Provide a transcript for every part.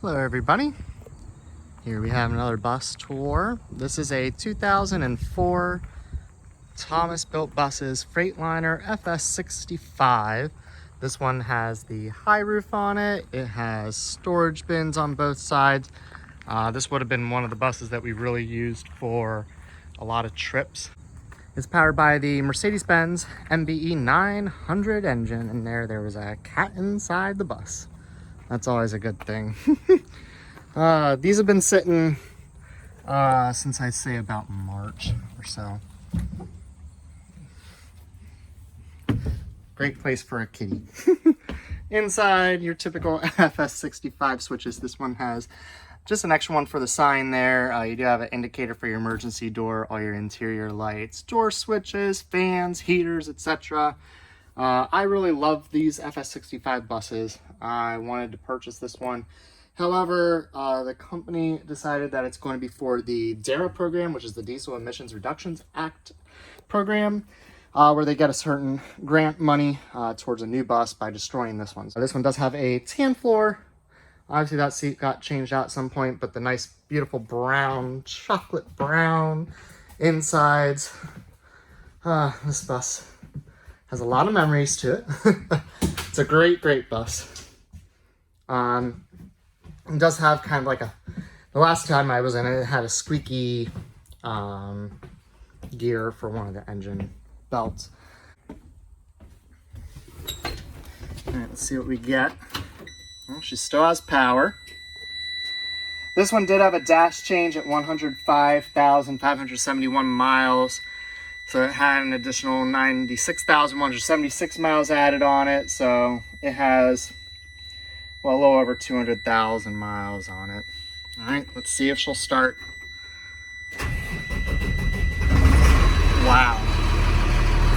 Hello everybody. Here we have another bus tour. This is a 2004 Thomas Built Buses Freightliner FS65. This one has the high roof on it. It has storage bins on both sides. This would have been one of the buses that we really used for a lot of trips. It's powered by the Mercedes-Benz MBE 900 engine, and there was a cat inside the bus. That's always a good thing. These have been sitting since I'd say about March or so. Great place for a kitty. Inside, your typical FS65 switches. This one has just an extra one for the sign there. You do have an indicator for your emergency door, all your interior lights, door switches, fans, heaters, etc. I really love these FS65 buses. I wanted to purchase this one. However, the company decided that it's going to be for the DARA program, which is the Diesel Emissions Reductions Act program, where they get a certain grant money towards a new bus by destroying this one. So this one does have a tan floor. Obviously that seat got changed out at some point, but the nice, beautiful brown, chocolate brown insides. This bus has a lot of memories to it. It's a great, great bus. It does have kind of like the last time I was in it, it had a squeaky gear for one of the engine belts. All right, let's see what we get. Well, she still has power. This one did have a dash change at 105,571 miles. So it had an additional 96,176 miles added on it. So it has, well, a little over 200,000 miles on it. All right, let's see if she'll start. Wow.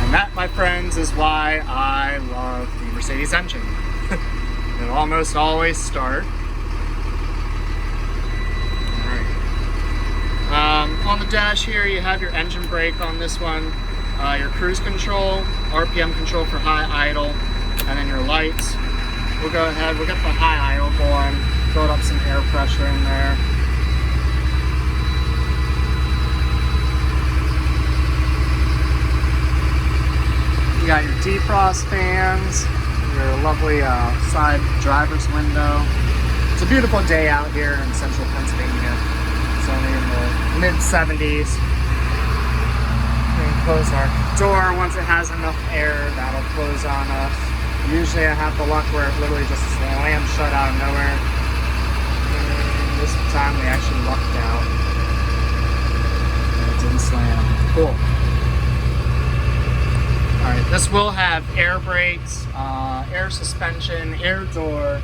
And that, my friends, is why I love the Mercedes engine. It'll almost always start. On the dash here, you have your engine brake on this one, your cruise control, RPM control for high idle, and then your lights. We'll go ahead, we'll get the high idle going, build up some air pressure in there. You got your defrost fans, your lovely side driver's window. It's a beautiful day out here in central Pennsylvania. It's only in the mid-70s. We can close our door once it has enough air. That'll close on us. Usually I have the luck where it literally just slams shut out of nowhere. And this time we actually lucked out. It didn't slam. Cool. Alright, this will have air brakes, air suspension, air door,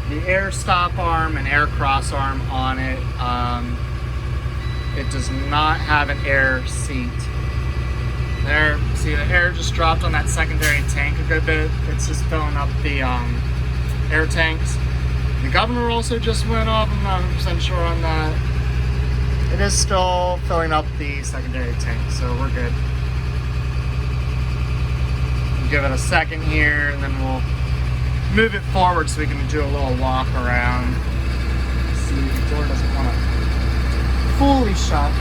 the air stop arm and air cross arm on it. It does not have an air seat. There, see the air just dropped on that secondary tank a good bit. It's just filling up the air tanks. The governor also just went up. I'm not 100% sure on that. It is still filling up the secondary tank, so we're good. We'll give it a second here, and then we'll move it forward so we can do a little walk around. See, the door doesn't want to fully shut.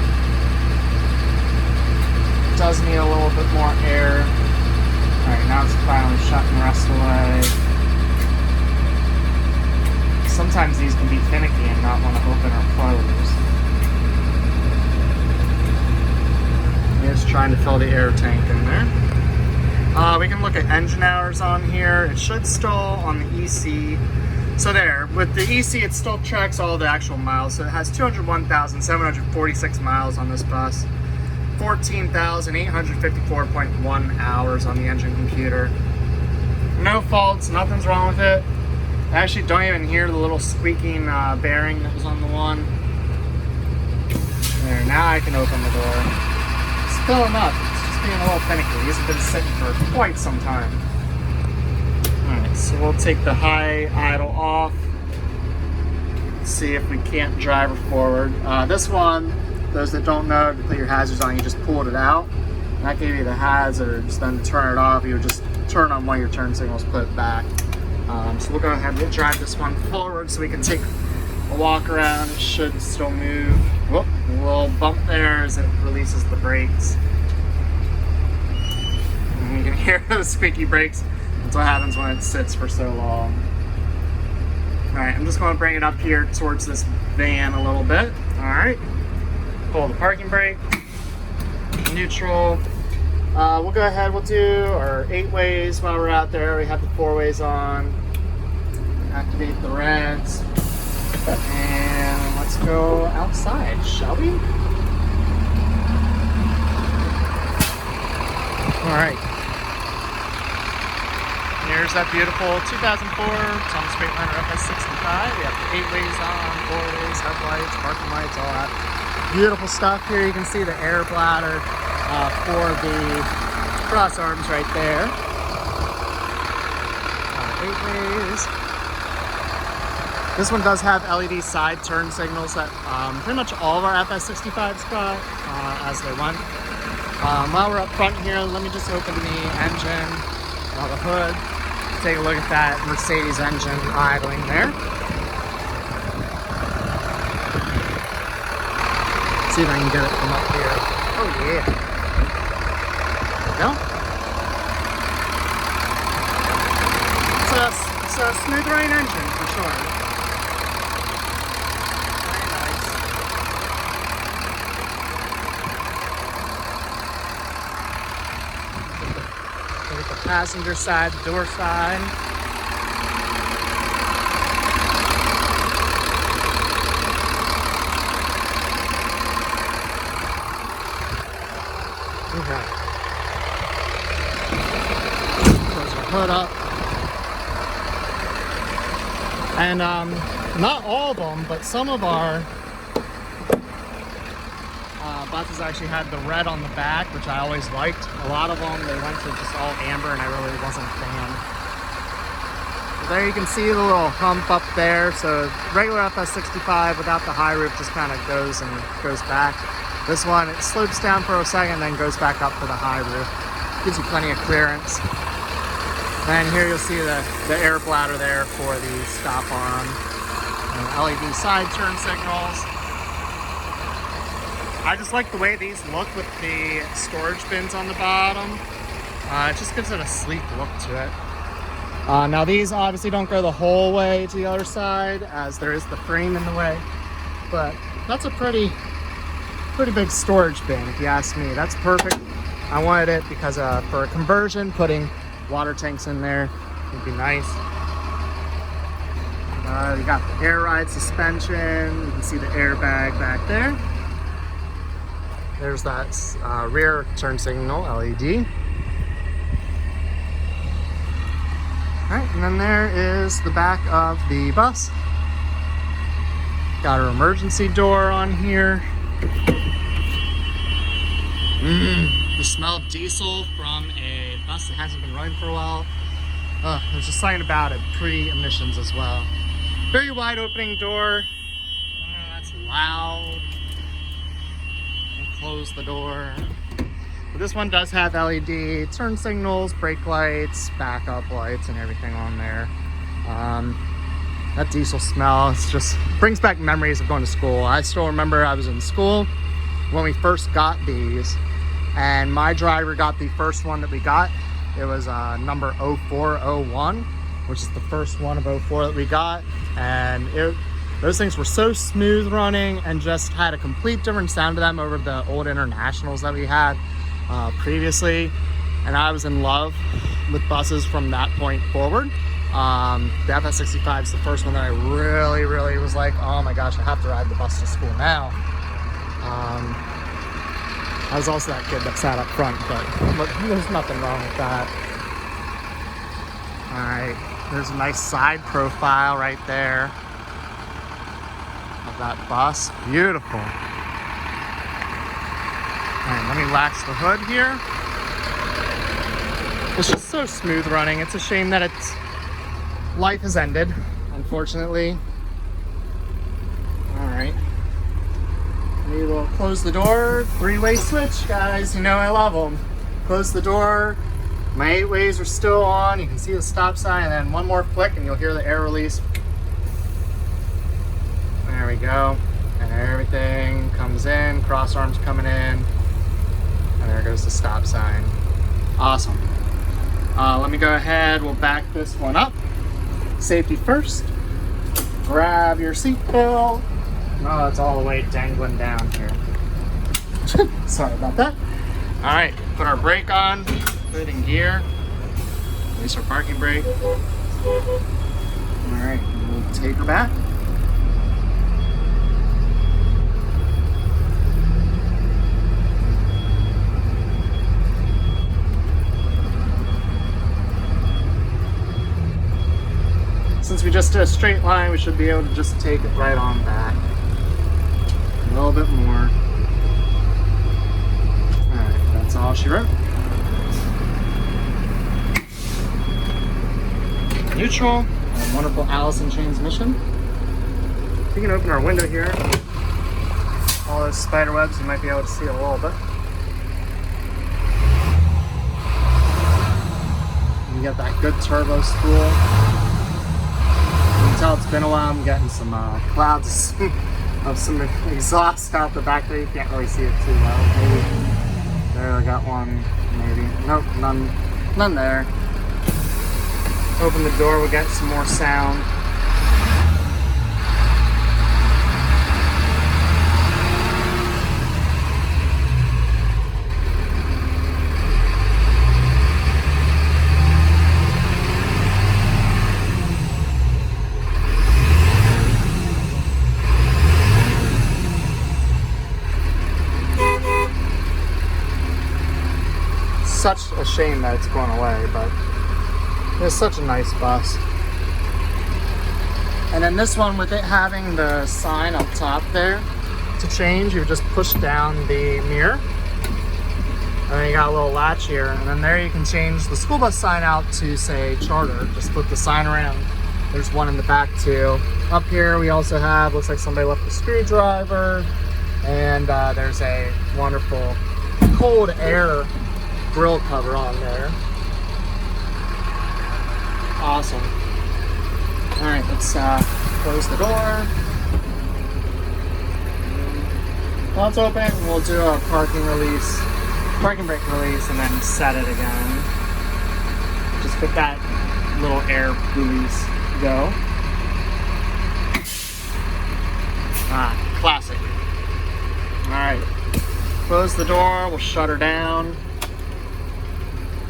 It does need a little bit more air. Alright, now it's finally shut and rest away. Sometimes these can be finicky and not want to open or close. It's trying to fill the air tank in there. We can look at engine hours on here. It should still on the EC. So there, with the EC, it still tracks all the actual miles. So it has 201,746 miles on this bus, 14,854.1 hours on the engine computer. No faults, nothing's wrong with it. I actually don't even hear the little squeaking bearing that was on the one. There, now I can open the door. It's filling up. It's just being a little finicky. These have been sitting for quite some time. Alright, so we'll take the high idle off. See if we can't drive her forward. This one, those that don't know, to put your hazards on, you just pulled it out. And that gave you the hazards. Then to turn it off, you would just turn on one of your turn signals, put it back. So we'll go ahead and we'll drive this one forward so we can take a walk around, it should still move. Whoop, a little bump there as it releases the brakes. And you can hear the squeaky brakes. That's what happens when it sits for so long. Alright, I'm just going to bring it up here towards this van a little bit. Alright, pull the parking brake, neutral. We'll go ahead, we'll do our 8 ways while we're out there. We have the 4 ways on. Activate the reds. And let's go outside, shall we? Alright. Here's that beautiful 2004 Thomas Freightliner FS65. We have the 8 ways on, 4 ways, headlights, parking lights, all that beautiful stuff. Here you can see the air bladder for the cross arms right there. 8 ways. This one does have LED side turn signals that pretty much all of our FS65s got as they went. While we're up front here, let me just open the engine, the hood. Take a look at that Mercedes engine idling there. See if I can get it from up here. Oh yeah. There we go. It's a smooth running engine for sure. Very nice. Look at the passenger side, the door side. Okay. Close our hood up. And not all of them, but some of our buses actually had the red on the back, which I always liked. A lot of them, they went to just all amber, and I really wasn't a fan. But there you can see the little hump up there. So regular FS65 without the high roof just kind of goes back. This one, it slopes down for a second, then goes back up for the high roof. Gives you plenty of clearance. And here you'll see the air bladder there for the stop arm. LED side turn signals. I just like the way these look with the storage bins on the bottom. It just gives it a sleek look to it. Now these obviously don't go the whole way to the other side as there is the frame in the way. But that's a pretty big storage bin if you ask me. That's perfect. I wanted it because for a conversion, putting water tanks in there would be nice. You got the air ride suspension. You can see the airbag back there. There's that rear turn signal LED. Alright, and then there is the back of the bus. Got our emergency door on here. The smell of diesel from a bus that hasn't been running for a while. There's just something about it, pre-emissions as well. Very wide opening door. That's loud. I'll close the door. But this one does have LED turn signals, brake lights, backup lights, and everything on there. That diesel smell, it just brings back memories of going to school. I still remember I was in school when we first got these, and my driver got the first one that we got. It was number 0401, which is the first one of 04 that we got. And those things were so smooth running and just had a complete different sound to them over the old Internationals that we had previously. And I was in love with buses from that point forward. The FS65 is the first one that I really was like, oh my gosh, I have to ride the bus to school now. I was also that kid that sat up front, but there's nothing wrong with that. All right, there's a nice side profile right there of that bus. Beautiful. All right, let me latch the hood here. It's just so smooth running. It's a shame that its life has ended, unfortunately. All right. We will close the door. 3-way switch, guys. You know I love them. Close the door. My 8 ways are still on. You can see the stop sign, and then one more flick and you'll hear the air release. There we go. And everything comes in, cross arms coming in, and there goes the stop sign. Awesome. Let me go ahead, we'll back this one up. Safety first. Grab your seat belt. Oh, it's all the way dangling down here. Sorry about that. All right, put our brake on, put it in gear. Release our parking brake. All right, we'll take her back. Since we just did a straight line, we should be able to just take it right on back. A little bit more. Alright, that's all she wrote. Neutral, and wonderful Allison transmission. We can open our window here. All those spider webs, you might be able to see a little bit. You get that good turbo spool. You can tell it's been a while. I'm getting some clouds of some exhaust out the back there. You can't really see it too well. Maybe there, I got one. Maybe nope, none there. Open the door. We'll get some more sound. Such a shame that it's going away, but it's such a nice bus. And then this one, with it having the sign up top there, to change, you just push down the mirror. And then you got a little latch here, and then there you can change the school bus sign out to say charter. Just flip the sign around. There's one in the back too. Up here we also have, looks like somebody left a screwdriver, and there's a wonderful cold air grill cover on there. Awesome. All right, let's close the door. While it's open, we'll do a parking brake release, and then set it again. Just let that little air release go. Classic. All right, close the door, we'll shut her down.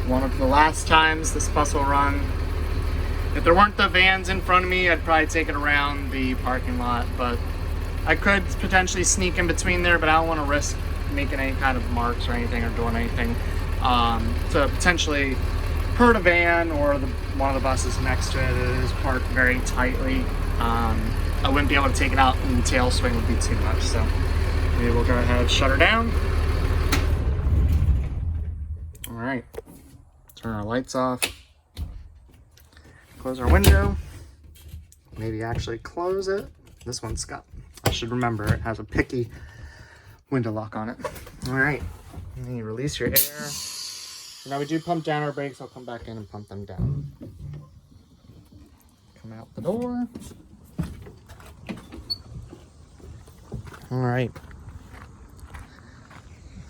One of the last times this bus will run. If there weren't the vans in front of me, I'd probably take it around the parking lot, but I could potentially sneak in between there, but I don't want to risk making any kind of marks or anything, or doing anything to potentially hurt a van or one of the buses next to it. It is parked very tightly. I wouldn't be able to take it out, and the tail swing would be too much, so maybe we'll go ahead and shut her down. All right. Turn our lights off, close our window, maybe actually close it. This one's got, I should remember, it has a picky window lock on it. All right, and then you release your air. So now we do pump down our brakes. I'll come back in and pump them down. Come out the door. All right,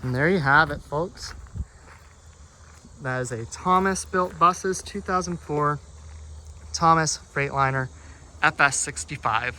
and there you have it, folks. That is a Thomas Built Buses 2004 Thomas Freightliner FS65.